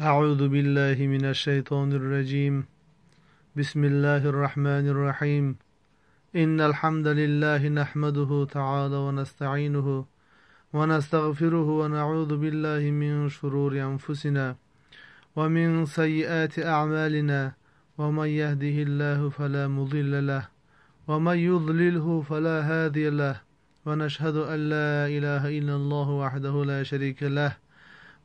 أعوذ بالله من الشيطان الرجيم. بسم الله الرحمن الرحيم. إن الحمد لله نحمده تعالى ونستعينه ونستغفره ونعوذ بالله من شرور أنفسنا ومن سيئات أعمالنا، ومن يهده الله فلا مضل له ومن يضلله فلا هادي له، ونشهد أن لا إله إلا الله وحده لا شريك له،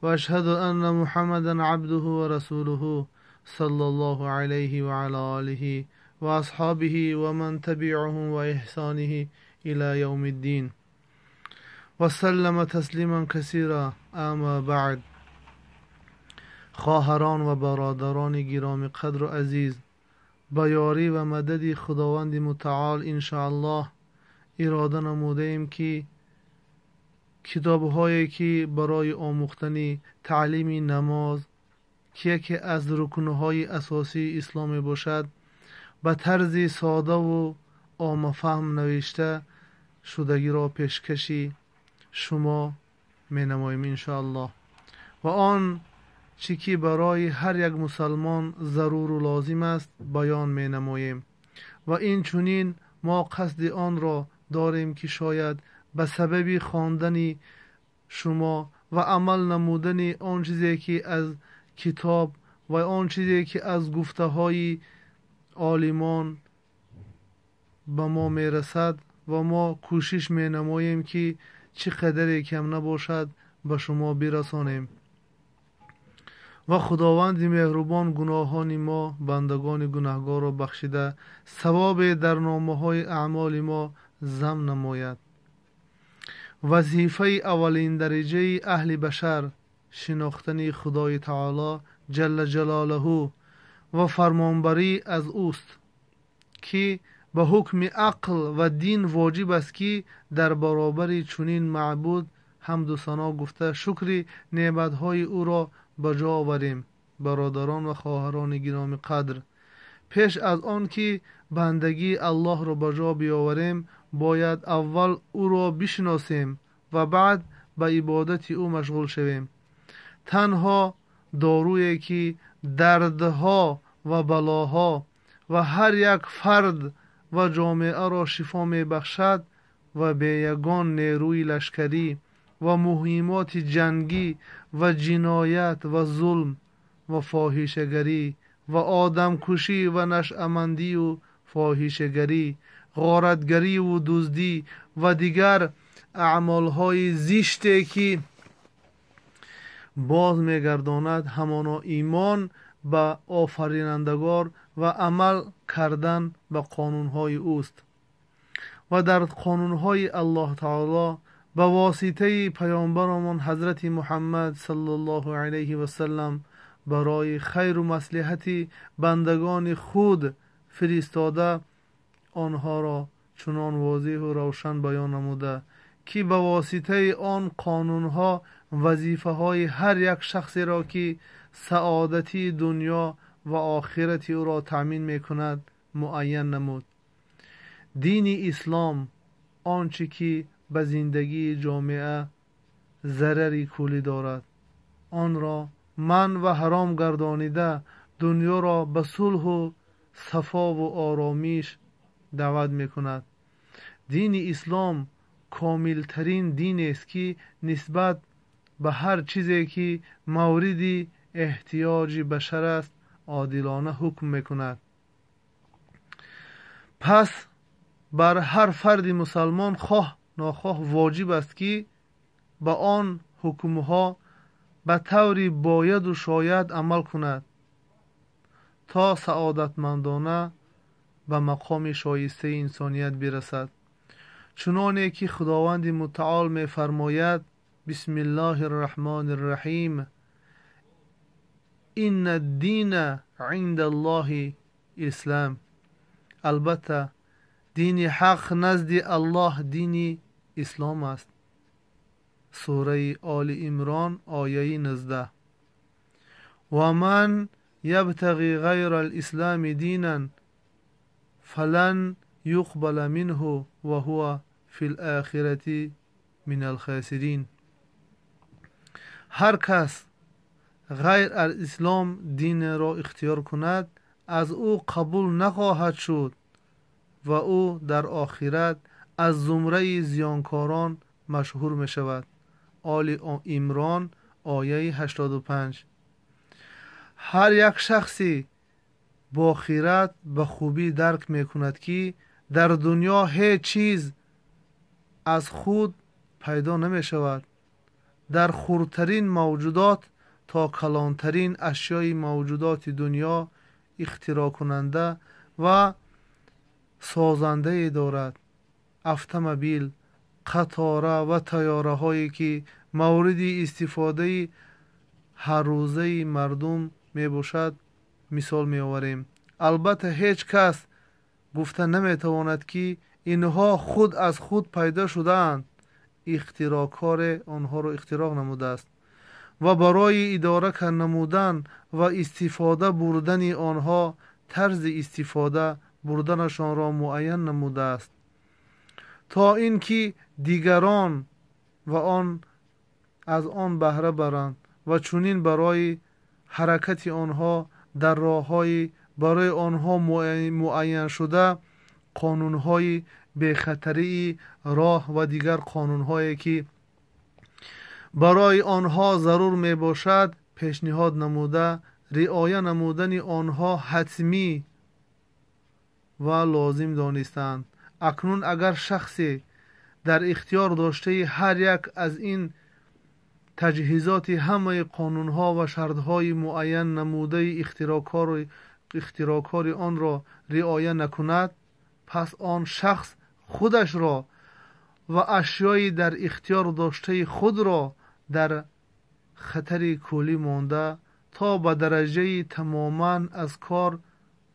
وأشهد أن محمدا عبده ورسوله صلى الله عليه وعلى آله وأصحابه ومن تبعهم وإحسانه إلى يوم الدين وسلم تسلیما کثیرا. اما بعد، خواهران و برادران گرامی قدر و عزیز، با یاری و مدد خداوند متعال انشاءالله اراده نموده ایم که کتاب‌هایی که برای آموختن تعلیم نماز که یکی از رکن‌های اساسی اسلام باشد به طرز ساده و عام فهم نوشته شدگی را پیشکشی شما می‌نماییم انشاءالله، و آن چی که برای هر یک مسلمان ضرور و لازم است بیان می‌نماییم، و این چنین ما قصد آن را داریم که شاید به سبب خواندن شما و عمل نمودن آن چیزی که از کتاب و آن چیزی که از گفته های عالمان به ما میرسد و ما کوشش می نماییم که چه قدر کم نباشد به شما برسانیم، و خداوند مهربان گناهان ما بندگان گناهگار را بخشیده ثواب در نامه های اعمال ما ضم نماید. وظیفه اولین درجه اهل بشر شناختن خدای تعالی جل جلاله و فرمانبری از اوست که به حکم عقل و دین واجب است که در برابر چنین معبود حمد و ثنا گفته شکر نعمتهای او را به جا آوریم. برادران و خواهران گرامی قدر، پیش از آن که بندگی الله را به جا بیاوریم باید اول او را بشناسیم و بعد به عبادت او مشغول شویم. تنها دارویی که دردها و بلاها و هر یک فرد و جامعه را شفا می بخشد و به یگان نیروی لشکری و مهمات جنگی و جنایت و ظلم و فاحشه‌گری و آدم کشی و نشأمندی و فاحشه‌گری، غارتگری و دزدی و دیگر اعمالهای زشتی که باز میگرداند همانا ایمان به آفرینندگار و عمل کردن به قانونهای اوست، و در قانونهای الله تعالی به واسطه پیامبرمان حضرت محمد صلی الله علیه و سلم برای خیر و مصلحت بندگان خود فرستاده آنها را چنان واضح و روشن بیان نموده که به واسطه آن قانونها وظیفه های هر یک شخصی را که سعادتی دنیا و آخرت او را تأمین می کند معین نمود. دین اسلام آنچه که به زندگی جامعه ضرری کلی دارد آن را منع و حرام گردانیده دنیا را به صلح و صفا و آرامش دعوت می کند. دین اسلام کامل ترین دین است که نسبت به هر چیزی که مورد احتیاج بشر است عادلانه حکم می کند. پس بر هر فرد مسلمان خواه ناخواه واجب است که به آن حکمها به طوری باید و شاید عمل کند تا سعادتمندانه به مقام شایسته انسانیت برسد. چنانه که خداوند متعال می فرماید: بسم الله الرحمن الرحیم، این الدین عند الله اسلام. البته دین حق نزد الله دین اسلام است. سوره آل عمران آیه 19. و من یبتغی غیر الاسلام دینا فلن یقبل منه و هو فی الاخرة من الخاسرین. هر کس غیر از اسلام دین را اختیار کند از او قبول نخواهد شد و او در آخرت از زمره زیانکاران مشهور می شود. آل عمران آیه 85. هر یک شخصی با خیرت به خوبی درک می کند که در دنیا هیچ چیز از خود پیدا نمی شود. در خردترین موجودات تا کلانترین اشیای موجودات دنیا اختراع کننده و سازنده دارد. اتومبیل، قطاره و طیاره هایی که مورد استفاده هر روزه مردم می باشد مثال می آوریم. البته هیچ کس گفته نمی تواند که اینها خود از خود پیدا شدند. اختراعکار آنها را اختراع نموده است و برای اداره نمودن و استفاده بردن آنها طرز استفاده بردنشان را معین نموده است تا اینکه دیگران و از آن بهره برند و چنین برای حرکت آنها در راه‌های برای آنها معین شده قانون‌های بی‌خطری راه و دیگر قانون‌هایی که برای آنها ضرور می باشد پیشنهاد نموده رعایت نمودن آنها حتمی و لازم دانستند. اکنون اگر شخصی در اختیار داشته هر یک از این تجهیزات همه قانونها و شرطهای معین نموده اختراعکار آن را رعایت نکند پس آن شخص خودش را و اشیای در اختیار داشته خود را در خطر کلی مانده تا به درجه تماما از کار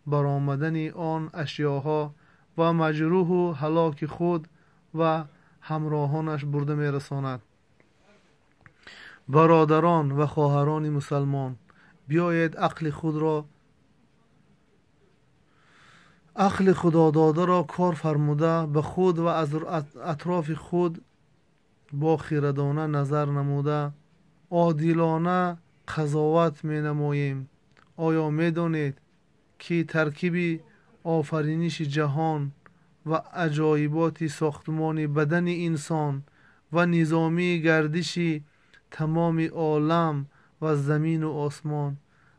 برآمدن آن اشیاها و مجروح و هلاک خود و همراهانش برده می رساند. برادران و خواهران مسلمان، بیایید عقل خدا داده را کار فرموده به خود و از اطراف خود با خردانه نظر نموده عادلانه قضاوت می نماییم. آیا می دانید که ترکیب آفرینش جهان و عجایبات ساختمان بدن انسان و نظامی گردش تمام عالم و زمین و آسمان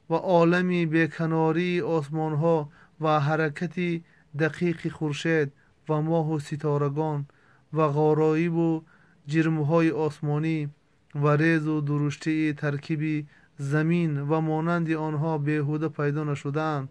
و عالمی بیکناری آسمان ها و حرکت دقیق خورشید و ماه و ستارگان و غرایب و جرمهای آسمانی و ریز و درشتی ترکیب زمین و مانند آنها بیهوده پیدا نشدند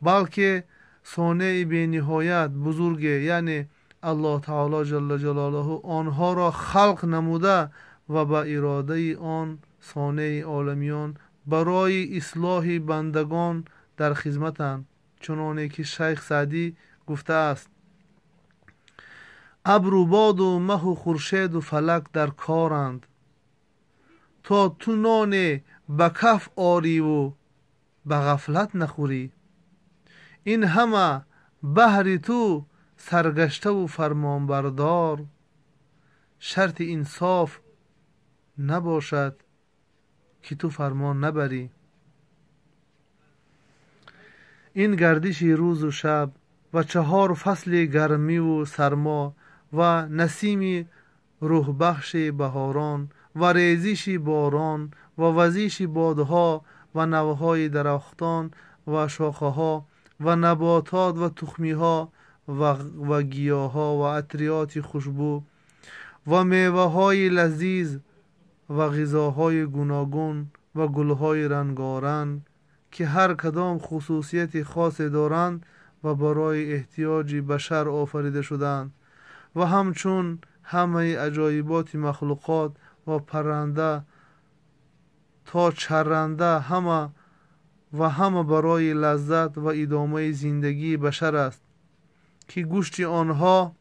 بلکه صانع بی نهایت بزرگ یعنی الله تعالی جل جلاله آنها را خلق نموده و به اراده آن صانع عالمیان برای اصلاح بندگان در خدمتند. چنانه که شیخ سعدی گفته است ابر و باد و مه و خورشید و فلک در کارند تا تو نان به کف آری و به غفلت نخوری. این همه بهر تو سرگشته و فرمانبردار شرط انصاف نباشد که تو فرمان نبری. این گردش روز و شب و 4 فصل گرمی و سرما و نسیم روح بخش بهاران و ریزش باران و وزش بادها و نوهای درختان و شاخه ها و نباتات و تخمی ها و گیاه ها و عطریات خوشبو و میوه های لذیذ و غذاهای گوناگون و گلهای رنگارنگ که هر کدام خصوصیت خاص دارند و برای احتیاج بشر آفریده شدند و همچون همه عجایبات مخلوقات و پرنده تا چرنده همه برای لذت و ادامه زندگی بشر است که گوشت آنها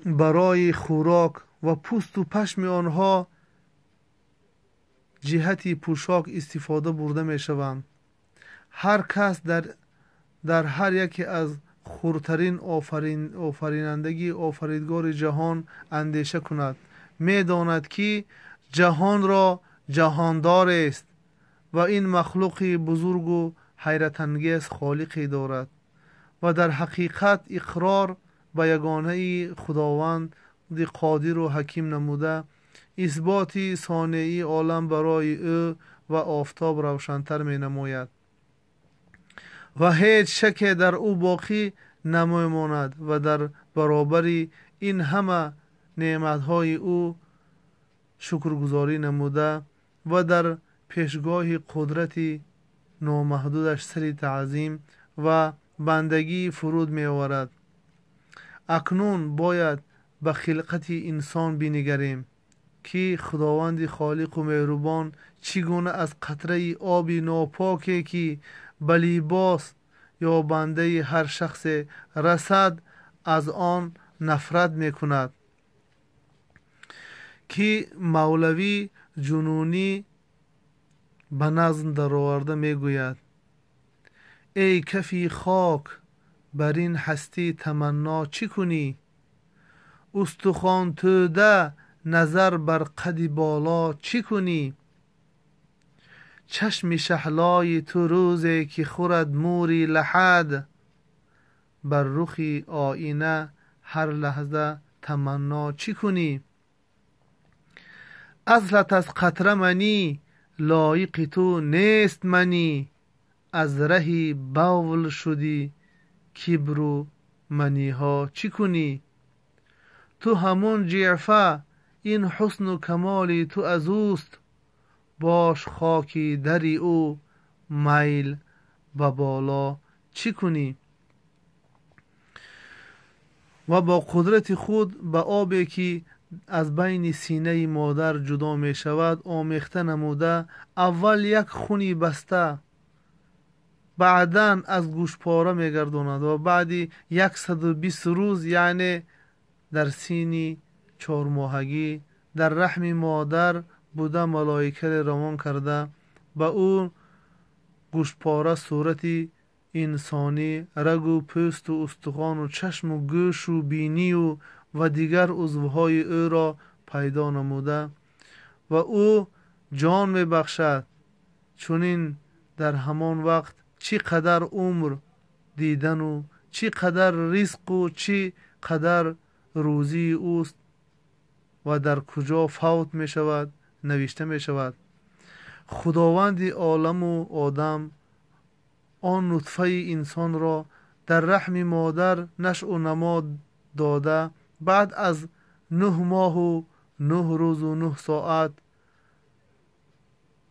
برای خوراک و پوست و پشم آنها جهتی پوشاک استفاده برده می شوند. هر کس در هر یکی از خردترین آفرینندگی آفریدگار جهان اندیشه کند می‌داند که جهان را جهاندار است و این مخلوق بزرگ و حیرت انگیز خالقی دارد و در حقیقت اقرار به یگانه خداوند قادر و حکیم نموده اثبات صانعی عالم برای او و آفتاب روشن‌تر می‌نماید و هیچ شک در او باقی نمی‌ماند و در برابر این همه نعمت‌های او شکرگزاری نموده و در پیشگاه قدرت نامحدودش سر تعظیم و بندگی فرود می‌آورد. اکنون باید به خلقت انسان بنگریم که خداوند خالق و مهربان چگونه از قطره آب ناپاکی که به لباس یا بنده هر شخص رسد از آن نفرت می‌کند که مولوی جنونی به نظم در آورده می‌گوید: ای کفی خاک بر این هستی تمنا چی کنی؟ استخوان توده نظر بر قد بالا چی کنی؟ چشم شهلای تو روزی که خورد موری لحد بر رخ آینه هر لحظه تمنا چی کنی؟ اصلت از قطره منی لایق تو نیست منی از رهی بول شدی کبر و منی ها چی کنی؟ تو همون جعفه این حسن و کمال تو از اوست باش خاکی دری او میل به بالا چی کنی؟ و با قدرت خود به آبی که از بین سینه مادر جدا می شود آمیخته نموده اول یک خونی بسته بعداً از گوشپاره می گرداند و بعد 120 روز یعنی در سینی 4 ماهگی در رحم مادر بوده ملائکه روان کرده به او گوشپاره صورتی انسانی رگ و پوست و استخوان و چشم و گوش و بینی و دیگر عضوهای او را پیدا نموده و او جان می بخشد. چونین در همان وقت چی قدر عمر دیدن و چی قدر رزق و چی قدر روزی اوست و در کجا فوت می شود نوشته می شود. خداوند عالم و آدم آن نطفه انسان را در رحم مادر نشأ و نما داده بعد از 9 ماه و 9 روز و 9 ساعت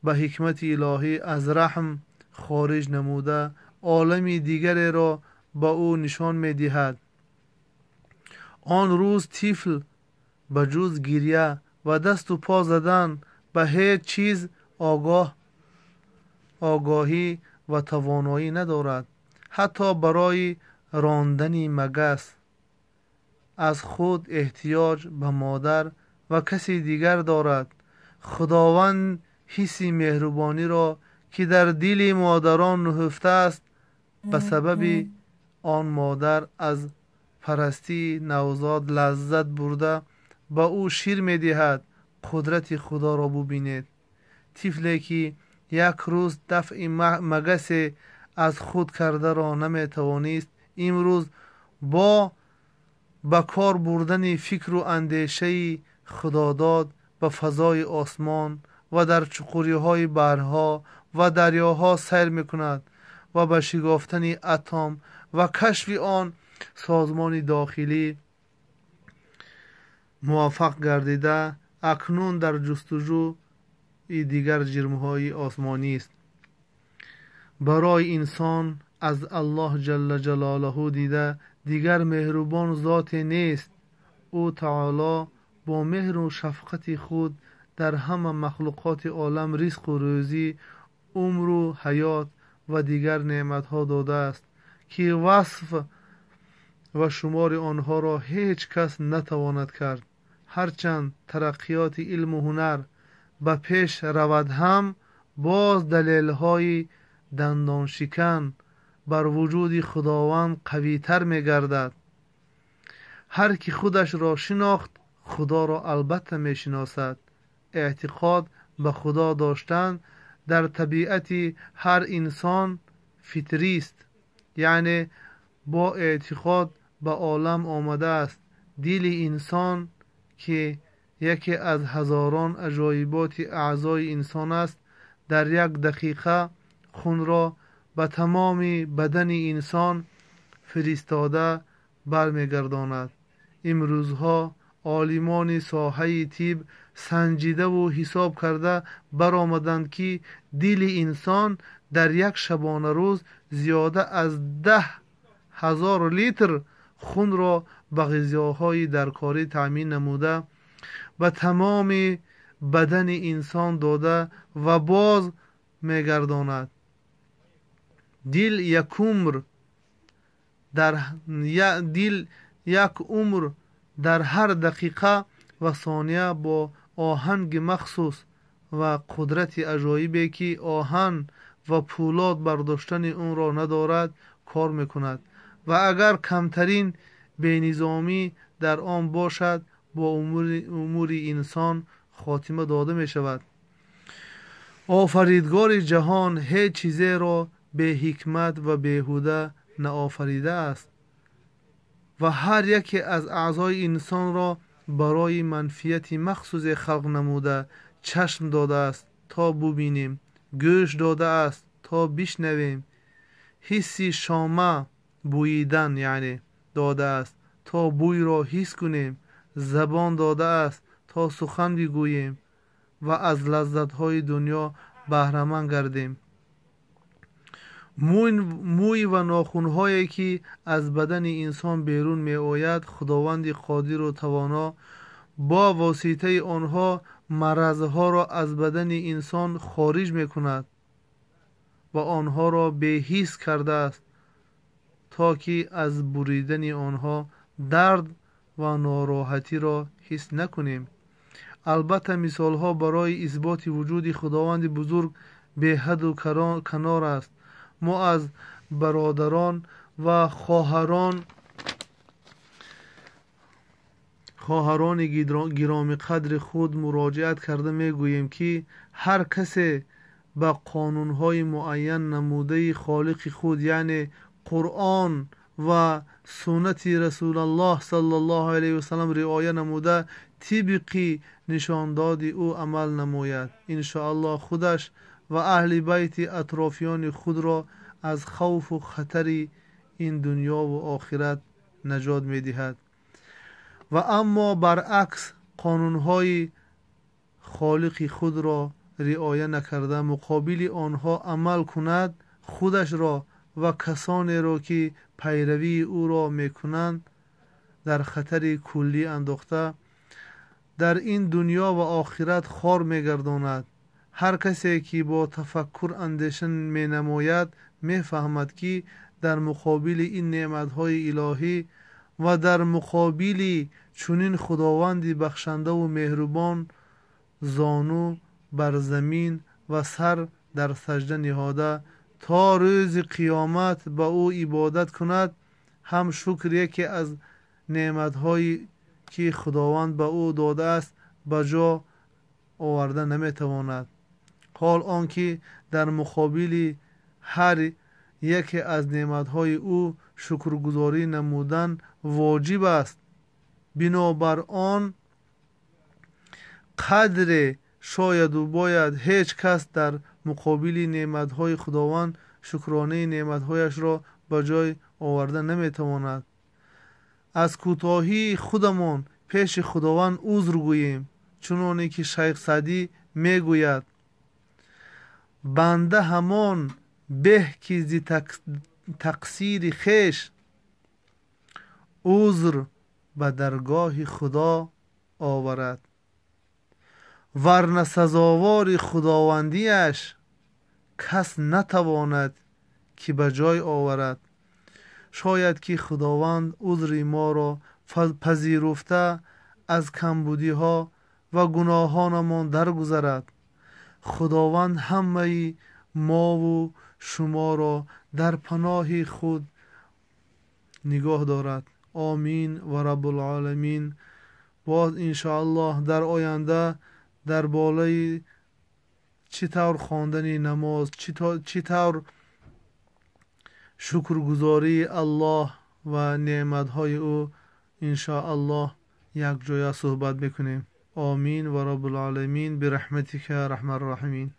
به حکمت الهی از رحم خارج نموده عالمی دیگری را به او نشان می دهد. آن روز طفل به جز گریه و دست و پا زدن به هیچ چیز آگاهی و توانایی ندارد. حتی برای راندن مگس از خود احتیاج به مادر و کسی دیگر دارد. خداوند حس مهربانی را که در دل مادران نهفته است به سبب آن مادر از پرستی نوزاد لذت برده به او شیر می دهد. قدرت خدا را ببینید. طفلی که یک روز دفع مگس از خود کرده را نمی توانست امروز با به کار بردن فکر و اندیشه خداداد به فضای آسمان و در چقوری‌های بحرها و دریاها سیر می‌کند و به شکافتن اتم و کشف آن سازمان داخلی موفق گردیده اکنون در جستجو دیگر جرم‌های آسمانی است. برای انسان از الله جل جلاله دیده دیگر مهربان ذات نیست. او تعالی با مهر و شفقت خود در همه مخلوقات عالم رزق و روزی عمر و حیات و دیگر نعمت‌ها داده است که وصف و شمار آنها را هیچ کس نتواند کرد. هرچند ترقیات علم و هنر به پیش رود هم باز دلیل‌های دندان شکن بر وجود خداوند قوی تر می گردد. هر کی خودش را شناخت خدا را البته میشناسد. اعتقاد به خدا داشتن در طبیعت هر انسان فطری است، یعنی با اعتقاد به عالم آمده است. دل انسان که یکی از هزاران عجایبات اعضای انسان است، در یک دقیقه خون را به تمام بدن انسان فرستاده برمیگرداند. امروزها عالمان ساحه طب سنجیده و حساب کرده برآمدند که دل انسان در یک شبانه روز زیاده از 10,000 لیتر خون را به غذاهای درکاری تأمین نموده و تمام بدن انسان داده و باز میگرداند. دل یک عمر در هر دقیقه و ثانیه با آهنگ مخصوص و قدرت عجایبی که آهن و پولاد برداشتن اون را ندارد کار میکند و اگر کمترین بینظامی در آن باشد با امور انسان خاتمه داده می شود. آفریدگار جهان هیچ چیزی را به حکمت و بیهوده نآفریده است و هر یکی از اعضای انسان را برای منفیت مخصوص خلق نموده. چشم داده است تا ببینیم، گوش داده است تا بشنویم، حسی شامه بوییدن یعنی داده است تا بوی را حس کنیم، زبان داده است تا سخن بگوییم و از لذت‌های دنیا بهره مند گردیم. موی و ناخن‌هایی که از بدن انسان بیرون می آید، خداوند قادر و توانا با واسطه آنها مرضها را از بدن انسان خارج می کند و آنها را بی‌حس کرده است تا که از بریدن آنها درد و ناراحتی را حس نکنیم. البته مثال ها برای اثبات وجود خداوند بزرگ به حد و کنار است. ما از برادران و خواهران گرامی قدر خود مراجعت کرده می گوییم که هر کسی به قانونهای معین نموده خالق خود یعنی قرآن و سنت رسول الله صلی الله علیه و سلم رعایت نموده طبق نشانداد او عمل نماید، ان شاء الله خودش و اهل بیت اطرافیان خود را از خوف و خطر این دنیا و آخرت نجات می دهد. و اما برعکس قانونهای خالق خود را رعایت نکرده مقابل آنها عمل کند، خودش را و کسانی را که پیروی او را میکنند در خطر کلی انداخته در این دنیا و آخرت خار میگرداند. هر کسی که با تفکر اندیشه می نماید می فهمد که در مقابل این نعمتهای الهی و در مقابل چنین خداوند بخشنده و مهربان زانو بر زمین و سر در سجده نهاده تا روز قیامت به او عبادت کند، هم شکر یکی از نعمتهایی که خداوند به او داده است به جا آورده نمیتواند. حال آنکه در مقابل هر یکی از نعمتهای او شکرگزاری نمودن واجب است. بنابر آن قدر شاید و باید هیچ کس در مقابل نعمتهای خداوند شکرانه نعمتهایش را به جای آورده نمیتواند. از کوتاهی خودمان پیش خداوند عذر گوییم، چنانه که شیخ سعدی میگوید بنده همان به که ز تقصیر خویش عذر به درگاه خدا آورد، ورنه سزاوار خداوندیش کس نتواند که به جای آورد. شاید که خداوند عذر ما را پذیرفته از کمبودی ها و گناهانمان درگذرد. خداوند همه ما و شما را در پناه خود نگاه دارد. آمین و رب العالمین. باز انشاءالله در آینده در بالای چطور خواندن نماز، چطور شکرگزاری الله و نعمتهای او انشاءالله یک جای صحبت بکنیم. آمین و رب العالمین برحمتک رحم الراحمین.